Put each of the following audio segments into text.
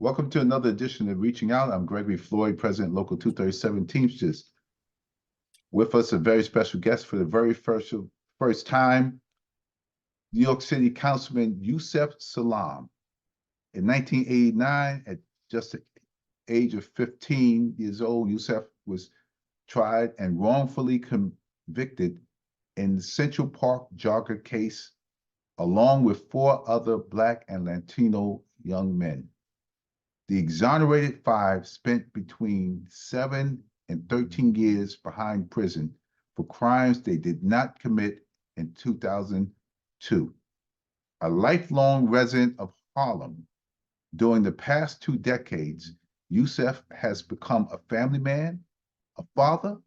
Welcome to another edition of Reaching Out. I'm Gregory Floyd, President, Local 237 Teamsters. With us, a very special guest for the very first time, New York City Councilman Yusef Salaam. In 1989, at just the age of 15 years old, Yusef was tried and wrongfully convicted in the Central Park Jogger case, along with 4 other Black and Latino young men. The Exonerated Five spent between 7 and 13 years behind prison for crimes they did not commit in 2002. A lifelong resident of Harlem, during the past 2 decades, Yusef has become a family man, a father,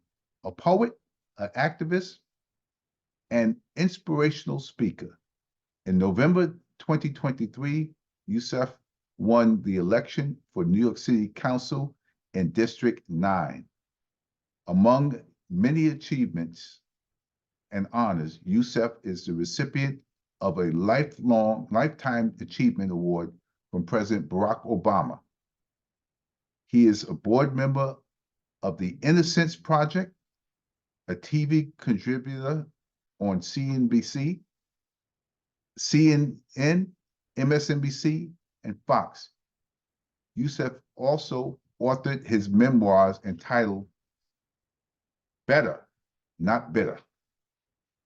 a poet, an activist, and inspirational speaker. In November 2023, Yusef won the election for New York City Council in District 9. Among many achievements and honors, Yusef is the recipient of a Lifetime Achievement Award from President Barack Obama. He is a board member of the Innocence Project, a TV contributor on CNBC, CNN, MSNBC, and Fox. Yusef also authored his memoirs entitled Better, Not Bitter.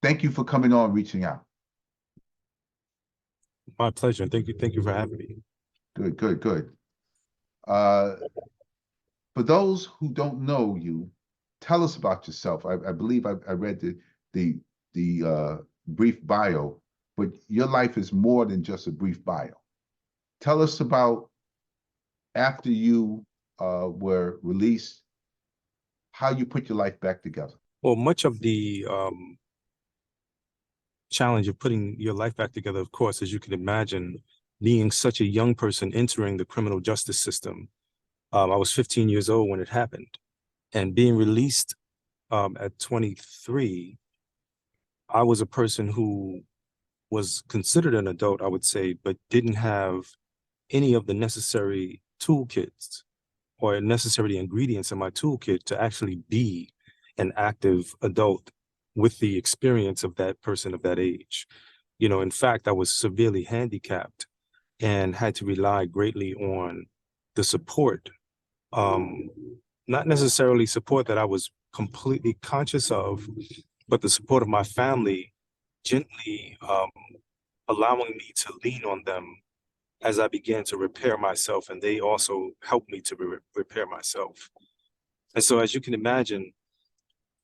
Thank you for coming on Reaching Out. My pleasure. Thank you for having me. Good. For those who don't know you, tell us about yourself. I believe I read the brief bio, but your life is more than just a brief bio. Tell us about, after you were released, how you put your life back together. Well, much of the challenge of putting your life back together, of course, as you can imagine, being such a young person entering the criminal justice system. I was 15 years old when it happened, and being released at 23, I was a person who was considered an adult, I would say, but didn't have any of the necessary toolkits or necessary ingredients in my toolkit to actually be an active adult with the experience of that person of that age. You know, in fact, I was severely handicapped and had to rely greatly on the support, not necessarily support that I was completely conscious of, but the support of my family gently allowing me to lean on them as I began to repair myself, and they also helped me to repair myself. And so, as you can imagine,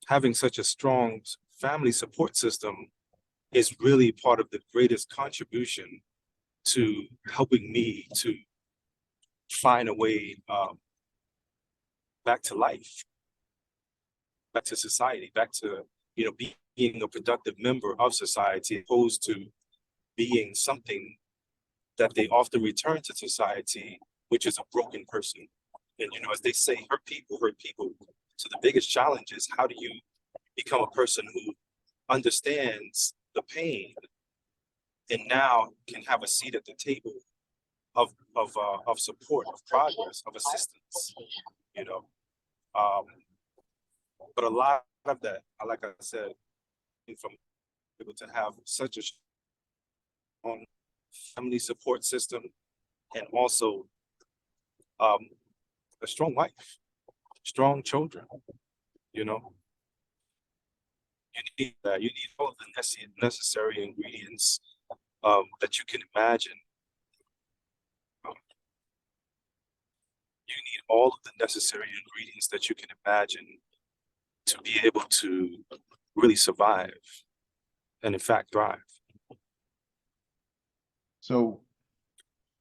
having such a strong family support system is really part of the greatest contribution to helping me to find a way back to life, back to society, back to, you know, being a productive member of society, opposed to being something that they often return to society, which is a broken person. And, you know, as they say, hurt people hurt people. So the biggest challenge is, how do you become a person who understands the pain and now can have a seat at the table of support, of progress, of assistance, you know? But a lot of that, like I said, from able to have such a strong family support system, and also a strong wife, strong children, you know. You need that. You need all of the necessary ingredients that you can imagine. You need all of the necessary ingredients that you can imagine to be able to really survive and, in fact, thrive. So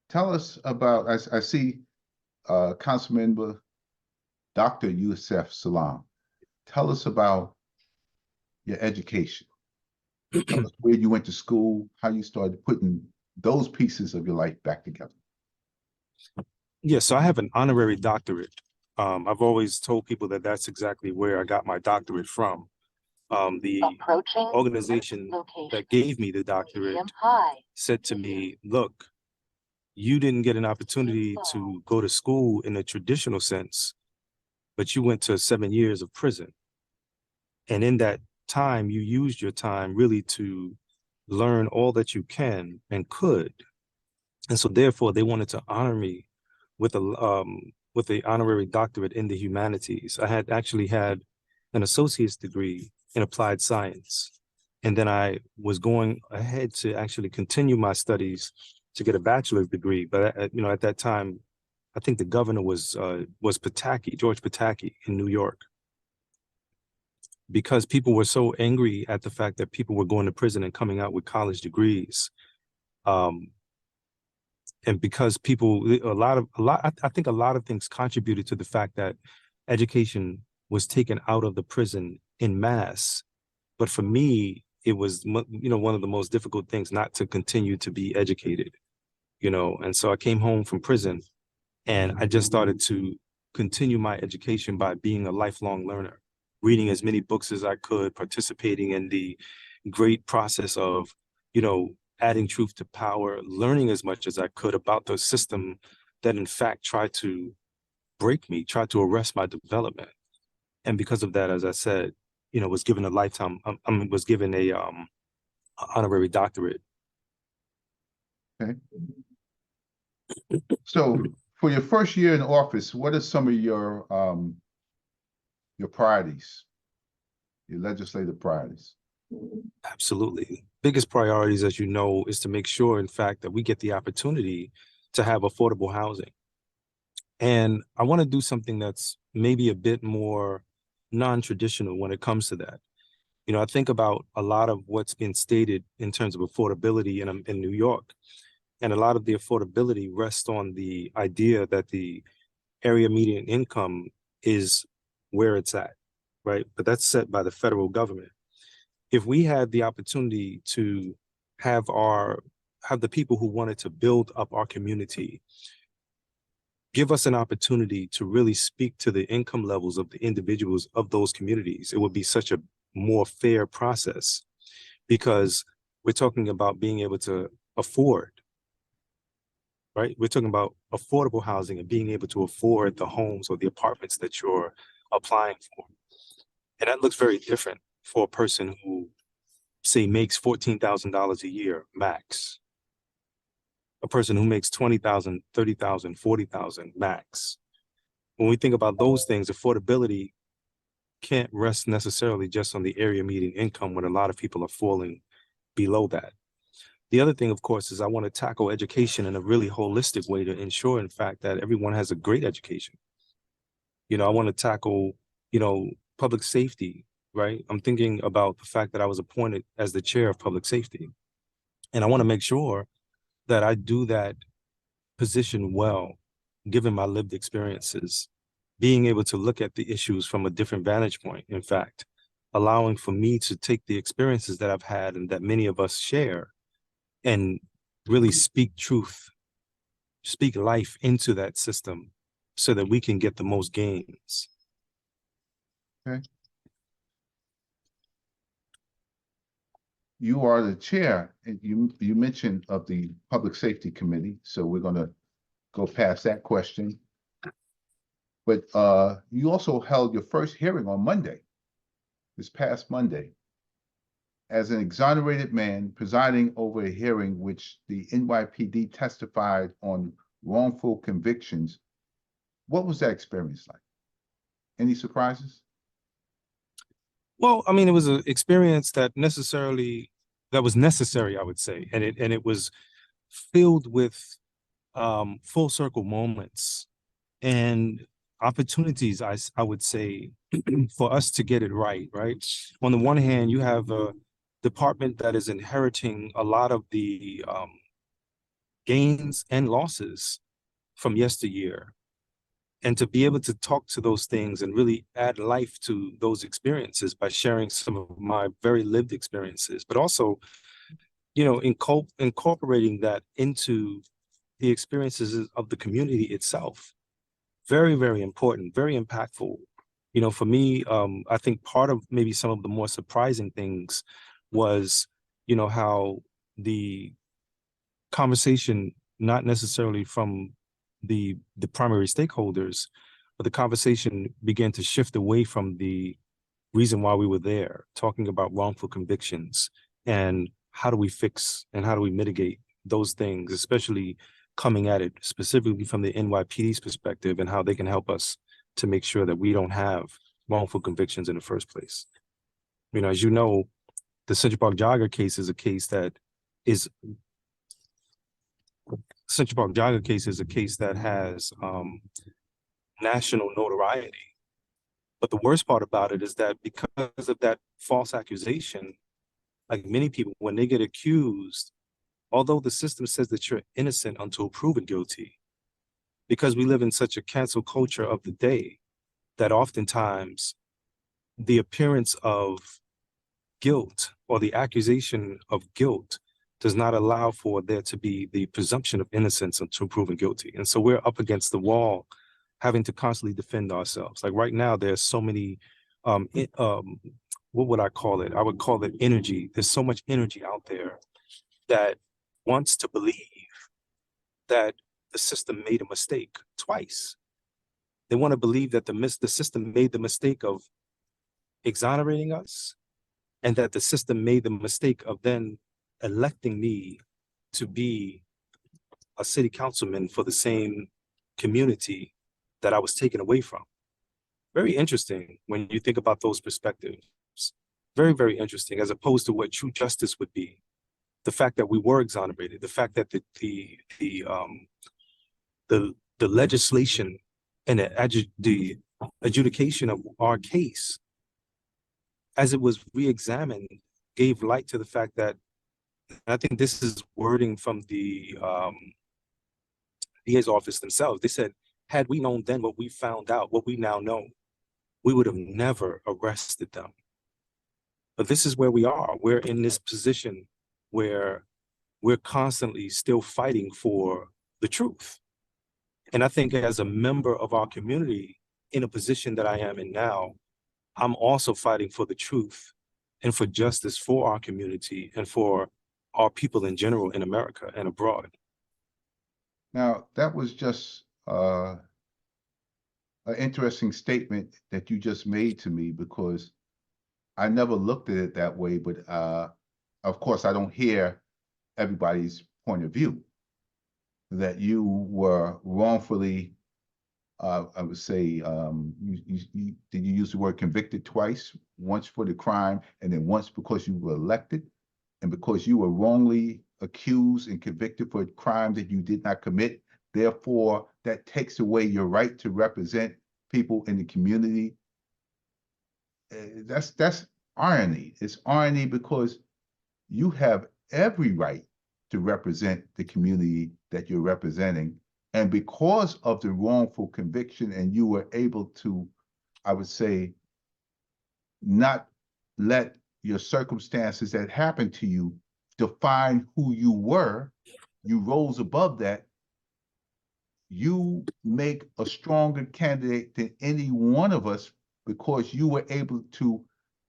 tell us about, I see Councilmember Dr. Yusef Salaam. Tell us about your education. Tell us where you went to school, how you started putting those pieces of your life back together. Yeah, so I have an honorary doctorate. I've always told people that that's exactly where I got my doctorate from. The organization that gave me the doctorate said to me, look, you didn't get an opportunity to go to school in a traditional sense, but you went to 7 years of prison. And in that time, you used your time really to learn all that you can and could. And so therefore they wanted to honor me with a honorary doctorate in the humanities. I had actually had an associate's degree in applied science. And then I was going ahead to actually continue my studies to get a bachelor's degree. But at that time, I think the governor was Pataki, George Pataki in New York, because people were so angry at the fact that people were going to prison and coming out with college degrees. And because I think a lot of things contributed to the fact that education was taken out of the prison in mass. But for me, it was, one of the most difficult things not to continue to be educated, and so I came home from prison and I just started to continue my education by being a lifelong learner, reading as many books as I could, participating in the great process of, adding truth to power, learning as much as I could about the system that in fact tried to break me, tried to arrest my development. And because of that, as I said, was given a lifetime, was given a honorary doctorate. Okay. So for your first year in office, what are some of your priorities, your legislative priorities? Absolutely. Biggest priorities, as you know, is to make sure, in fact, that we get the opportunity to have affordable housing. And I want to do something that's maybe a bit more non-traditional when it comes to that. I think about a lot of what's been stated in terms of affordability in New York. And a lot of the affordability rests on the idea that the area median income is where it's at, right? But that's set by the federal government. If we had the opportunity to have the people who wanted to build up our community give us an opportunity to really speak to the income levels of the individuals of those communities, it would be such a more fair process, because we're talking about being able to afford, right? We're talking about affordable housing and being able to afford the homes or the apartments that you're applying for. And that looks very different for a person who, say, makes $14,000 a year max. A person who makes $20,000, $30,000, $40,000 max. When we think about those things, affordability can't rest necessarily just on the area median income when a lot of people are falling below that. The other thing, of course, is I want to tackle education in a really holistic way to ensure, in fact, that everyone has a great education. I want to tackle, public safety, right? I'm thinking about the fact that I was appointed as the chair of public safety. And I want to make sure that I do that position well, given my lived experiences, being able to look at the issues from a different vantage point, in fact, allowing for me to take the experiences that I've had and that many of us share and really speak truth, speak life into that system so that we can get the most gains. Okay. You are the chair, and you mentioned of the Public Safety Committee, so we're going to go past that question. But you also held your first hearing on Monday, this past Monday, as an exonerated man presiding over a hearing which the NYPD testified on wrongful convictions. What was that experience like? Any surprises? Well, I mean, it was an experience that was necessary, I would say, and it was filled with full circle moments and opportunities, I would say, for us to get it right, right? On the one hand, you have a department that is inheriting a lot of the gains and losses from yesteryear. And to be able to talk to those things and really add life to those experiences by sharing some of my very lived experiences, but also, incorporating that into the experiences of the community itself. Very, very important, very impactful. For me, I think part of maybe some of the more surprising things was, how the conversation not necessarily from the primary stakeholders, but the conversation began to shift away from the reason why we were there, talking about wrongful convictions and how do we fix and how do we mitigate those things, especially coming at it specifically from the NYPD's perspective and how they can help us to make sure that we don't have wrongful convictions in the first place. You know, as you know, the Central Park Jogger case is a case that is Central Park Jogger case is a case that has national notoriety. But the worst part about it is that because of that false accusation, like many people, when they get accused, although the system says that you're innocent until proven guilty, because we live in such a cancel culture of the day, that oftentimes the appearance of guilt or the accusation of guilt does not allow for there to be the presumption of innocence until proven guilty. And so we're up against the wall, having to constantly defend ourselves. Like right now, there's so many, what would I call it? I would call it energy. There's so much energy out there that wants to believe that the system made a mistake twice. They want to believe that the system made the mistake of exonerating us, and that the system made the mistake of then electing me to be a city councilman for the same community that I was taken away from. Very interesting when you think about those perspectives. Very, very interesting, as opposed to what true justice would be. The fact that we were exonerated, the fact that the legislation and the adjudication of our case, as it was re-examined, gave light to the fact that, I think this is wording from the DA's office themselves. They said, had we known then what we found out, what we now know, we would have never arrested them. But this is where we are. We're in this position where we're constantly still fighting for the truth. And I think as a member of our community, in a position that I am in now, I'm also fighting for the truth and for justice for our community and for our people in general in America and abroad. Now, that was just an interesting statement that you just made to me, because I never looked at it that way, but of course I don't hear everybody's point of view. That you were wrongfully, I would say, did you use the word convicted twice? Once for the crime, and then once because you were elected, and because you were wrongly accused and convicted for a crime that you did not commit. Therefore, that takes away your right to represent people in the community. That's irony. It's irony because you have every right to represent the community that you're representing. And because of the wrongful conviction, and you were able to, I would say, not let your circumstances that happened to you define who you were, you rose above that. You make a stronger candidate than any one of us, because you were able to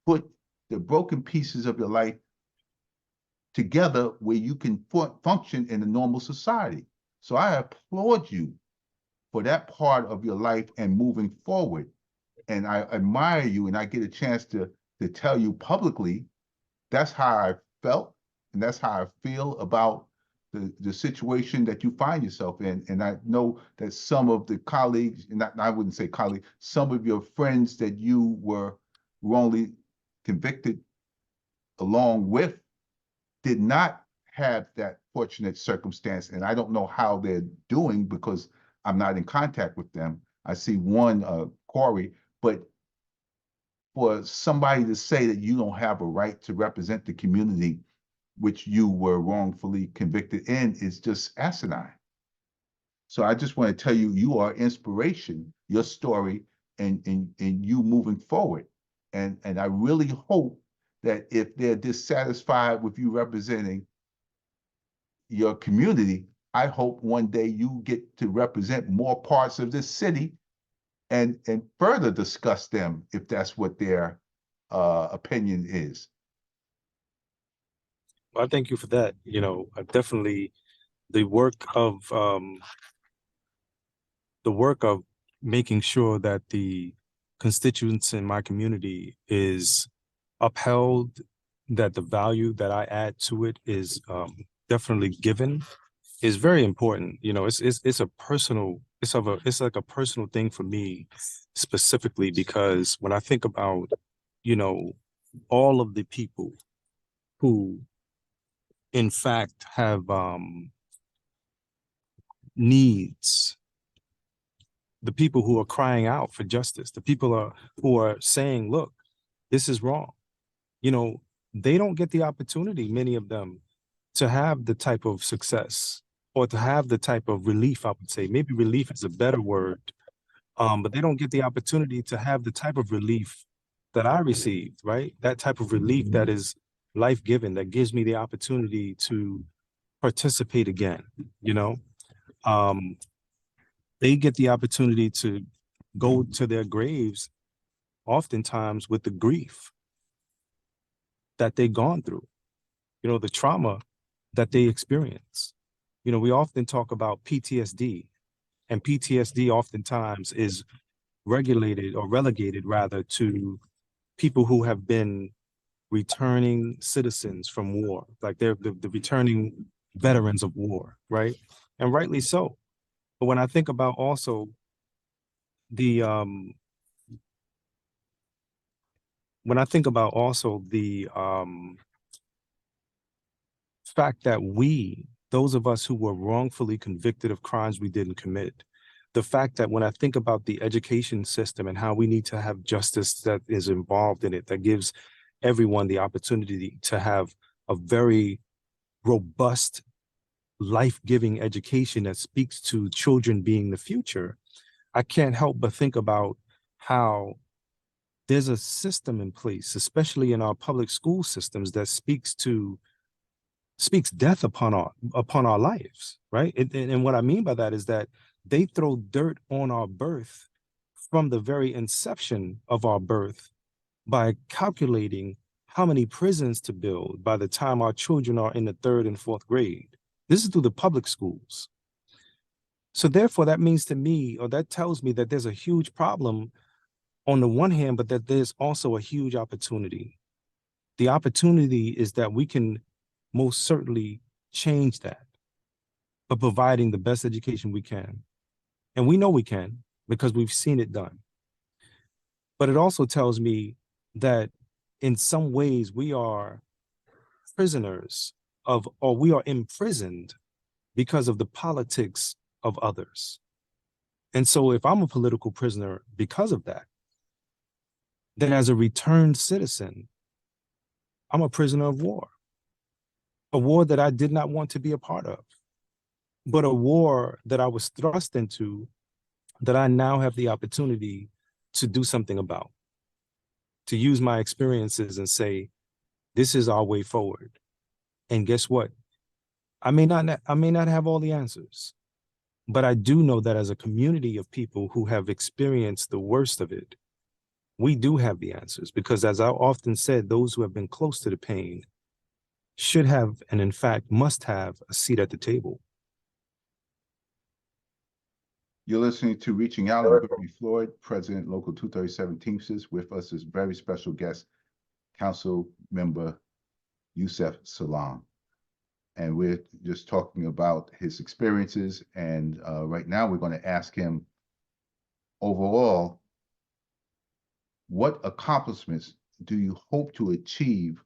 put the broken pieces of your life together where you can function in a normal society. So I applaud you for that part of your life and moving forward. And I admire you, and I get a chance to tell you publicly, that's how I felt, and that's how I feel about the situation that you find yourself in. And I know that some of the colleagues, and I wouldn't say colleagues, some of your friends that you were wrongly convicted along with did not have that fortunate circumstance. And I don't know how they're doing because I'm not in contact with them. I see one, Corey, but for somebody to say that you don't have a right to represent the community which you were wrongfully convicted in is just asinine. So I just want to tell you, you are inspiration, your story, and you moving forward. And I really hope that if they're dissatisfied with you representing your community, I hope one day you get to represent more parts of this city and further discuss them if that's what their opinion is. Well, I thank you for that. You know, I definitely the work of making sure that the constituents in my community is upheld, that the value that I add to it is definitely given, is very important. You know, it's a personal, it's like a personal thing for me specifically, because when I think about, you know, all of the people who in fact have needs, the people who are crying out for justice, the people who are saying, look, this is wrong. You know, they don't get the opportunity, many of them, to have the type of success or to have the type of relief, I would say. Maybe relief is a better word, but they don't get the opportunity to have the type of relief that I received, right? That type of relief that is life-giving, that gives me the opportunity to participate again, you know? They get the opportunity to go to their graves oftentimes with the grief that they've gone through, you know, the trauma that they experience. You know, we often talk about PTSD, and PTSD oftentimes is regulated or relegated rather to people who have been returning citizens from war, like they're the returning veterans of war, right? And rightly so. But when I think about also the fact that those of us who were wrongfully convicted of crimes we didn't commit, the fact that when I think about the education system and how we need to have justice that is involved in it, that gives everyone the opportunity to have a very robust, life-giving education that speaks to children being the future, I can't help but think about how there's a system in place, especially in our public school systems, that speaks death upon our lives, right? And what I mean by that is that they throw dirt on our birth from the very inception of our birth by calculating how many prisons to build by the time our children are in the 3rd and 4th grade. This is through the public schools. So therefore, that means to me, or that tells me that there's a huge problem on the one hand, but that there's also a huge opportunity. The opportunity is that we can most certainly change that, but providing the best education we can. And we know we can because we've seen it done. But it also tells me that in some ways we are prisoners of, or we are imprisoned because of the politics of others. And so if I'm a political prisoner because of that, then as a returned citizen, I'm a prisoner of war, a war that I did not want to be a part of, but a war that I was thrust into, that I now have the opportunity to do something about, to use my experiences and say, this is our way forward. And guess what? I may not have all the answers, but I do know that as a community of people who have experienced the worst of it, we do have the answers, because as I often said, those who have been close to the pain should have, and in fact, must have a seat at the table. You're listening to Reaching Out. I'm Gregory Floyd, President, Local 237 Teamsters. With us is very special guest, Council Member Yusef Salaam. And we're just talking about his experiences. And right now we're going to ask him overall, what accomplishments do you hope to achieve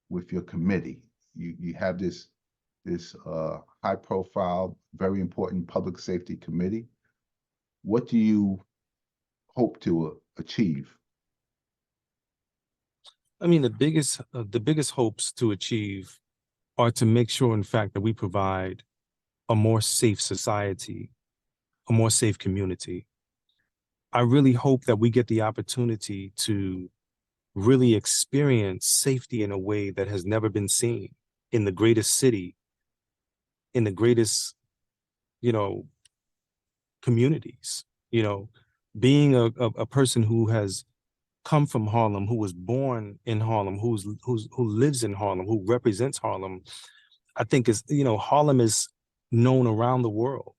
with your committee? You have this high profile, very important public safety committee. What do you hope to achieve? I mean, the biggest hopes to achieve are to make sure, in fact, that we provide a more safe society, a more safe community. I really hope that we get the opportunity to really experience safety in a way that has never been seen in the greatest city, in the greatest, you know, communities. You know, being a person who has come from Harlem, who was born in Harlem, who lives in Harlem, who represents Harlem, I think is, you know, Harlem is known around the world.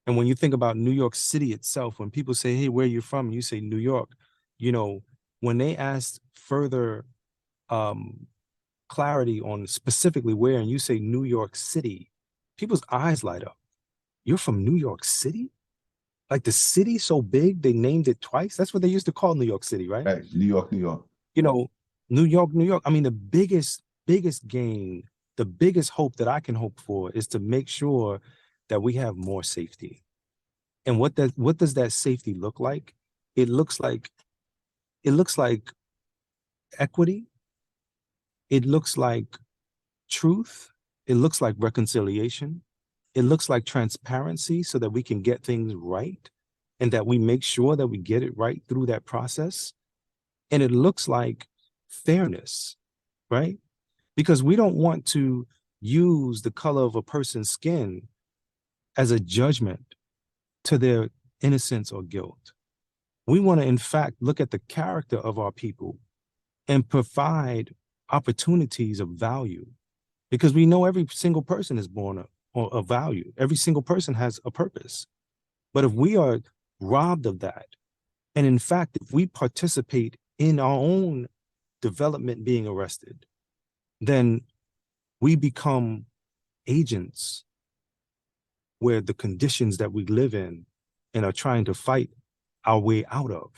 And when you think about New York City itself, when people say, hey, where are you from? You say New York. You know, when they asked further clarity on specifically where, and you say New York City, people's eyes light up. You're from New York City? Like the city so big, they named it twice? That's what they used to call New York City, right? Hey, New York, New York. You know, New York, New York. I mean, the biggest gain, the biggest hope that I can hope for is to make sure that we have more safety. And what does that safety look like? It looks like equity. It looks like truth. It looks like reconciliation. It looks like transparency so that we can get things right and that we make sure that we get it right through that process. And it looks like fairness, right? Because we don't want to use the color of a person's skin as a judgment to their innocence or guilt. We want to, in fact, look at the character of our people and provide opportunities of value, because we know every single person is born of value. Every single person has a purpose. But if we are robbed of that, and in fact, if we participate in our own development being arrested, then we become agents where the conditions that we live in and are trying to fight our way out of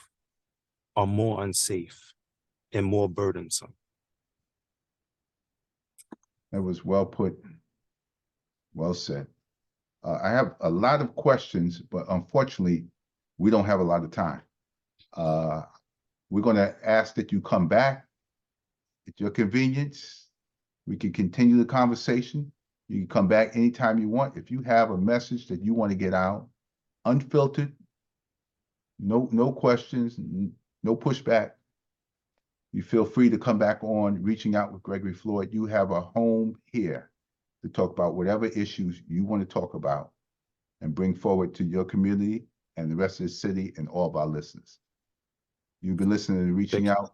are more unsafe and more burdensome. That was well put. Well said. I have a lot of questions, but unfortunately, we don't have a lot of time. We're going to ask that you come back at your convenience. We can continue the conversation. You can come back anytime you want. If you have a message that you want to get out, unfiltered, no questions, no pushback, you feel free to come back on Reaching Out with Gregory Floyd. You have a home here to talk about whatever issues you want to talk about and bring forward to your community and the rest of the city and all of our listeners. You've been listening to Reaching Out.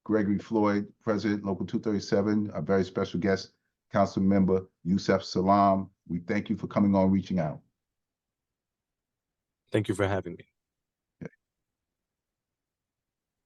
Gregory Floyd, President, Local 237, a very special guest, Council Member Yusef Salaam. We thank you for coming on Reaching Out. Thank you for having me.